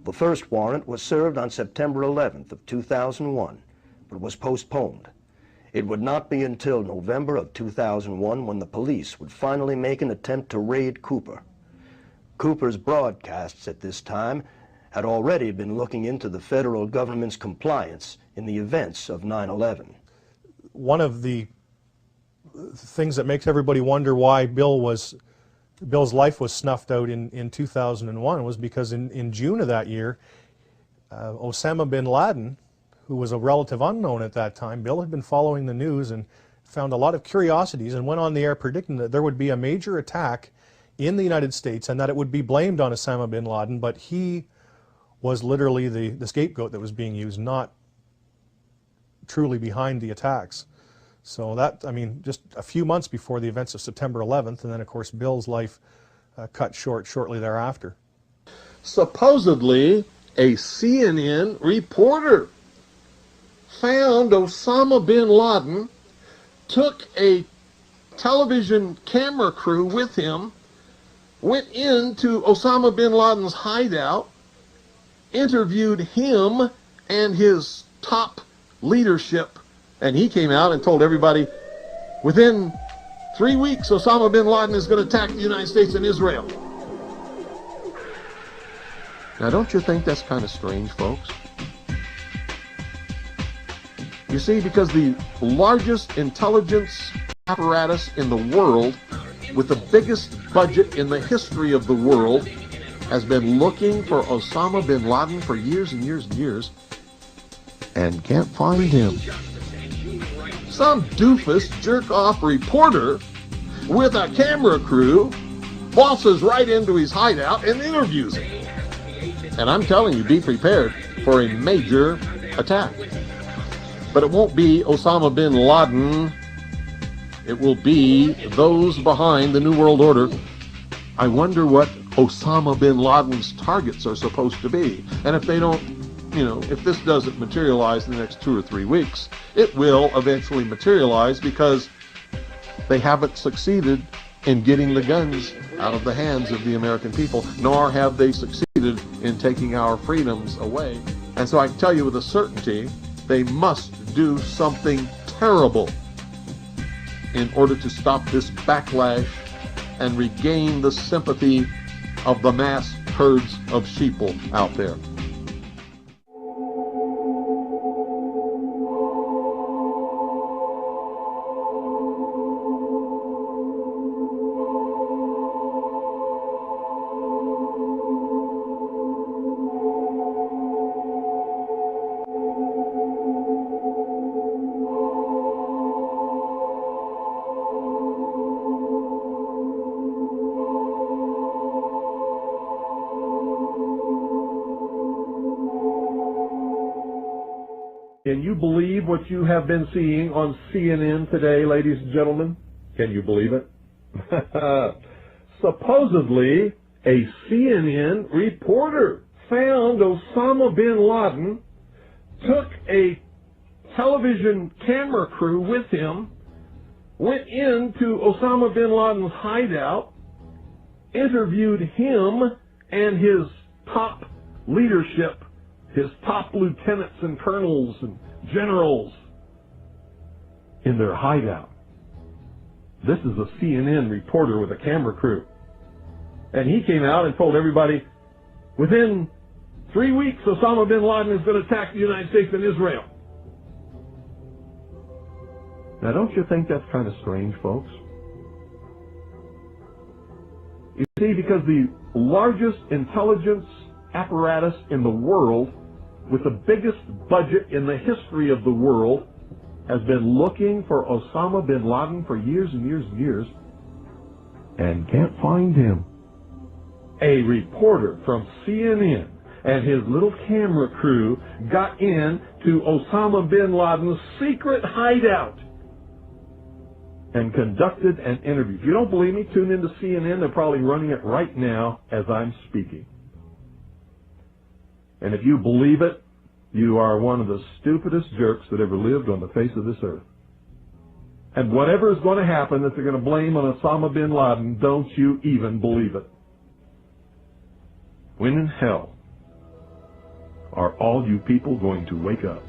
The first warrant was served on September 11th of 2001, but was postponed. It would not be until November of 2001 when the police would finally make an attempt to raid Cooper. Cooper's broadcasts at this time had already been looking into the federal government's compliance in the events of 9/11. One of the things that makes everybody wonder why Bill's life was snuffed out in 2001 was because in June of that year, Osama bin Laden, who was a relative unknown at that time, Bill had been following the news and found a lot of curiosities and went on the air predicting that there would be a major attack in the United States and that it would be blamed on Osama bin Laden, but he was literally the scapegoat that was being used, not truly behind the attacks. So that, I mean, just a few months before the events of September 11th, and then of course Bill's life cut short shortly thereafter. Supposedly, a CNN reporter found Osama bin Laden, took a television camera crew with him, went into Osama bin Laden's hideout, interviewed him and his top leadership, and he came out and told everybody, within 3 weeks, Osama bin Laden is going to attack the United States and Israel. Now, don't you think that's kind of strange, folks? You see, because the largest intelligence apparatus in the world, with the biggest budget in the history of the world, has been looking for Osama bin Laden for years and years and years, and can't find him. Some doofus jerk-off reporter with a camera crew waltzes right into his hideout and interviews him. And I'm telling you, be prepared for a major attack. But it won't be Osama bin Laden. It will be those behind the New World Order. I wonder what Osama bin Laden's targets are supposed to be. And if they don't, if this doesn't materialize in the next 2 or 3 weeks, it will eventually materialize because they haven't succeeded in getting the guns out of the hands of the American people, nor have they succeeded in taking our freedoms away. And so I can tell you with a certainty, they must do something terrible in order to stop this backlash and regain the sympathy of the mass herds of sheeple out there. Can you believe what you have been seeing on CNN today, ladies and gentlemen? Can you believe it? Supposedly, a CNN reporter found Osama bin Laden, took a television camera crew with him, went into Osama bin Laden's hideout, interviewed him and his top leadership, his top lieutenants and colonels and generals in their hideout. This is a CNN reporter with a camera crew. And he came out and told everybody, within 3 weeks, Osama bin Laden is going to attack the United States and Israel. Now, don't you think that's kind of strange, folks? You see, because the largest intelligence apparatus in the world, with the biggest budget in the history of the world, has been looking for Osama bin Laden for years and years and years, and can't find him. A reporter from CNN and his little camera crew got in to Osama bin Laden's secret hideout and conducted an interview. If you don't believe me, tune into CNN. They're probably running it right now as I'm speaking. And if you believe it, you are one of the stupidest jerks that ever lived on the face of this earth. And whatever is going to happen that they're going to blame on Osama bin Laden, don't you even believe it. When in hell Are all you people going to wake up?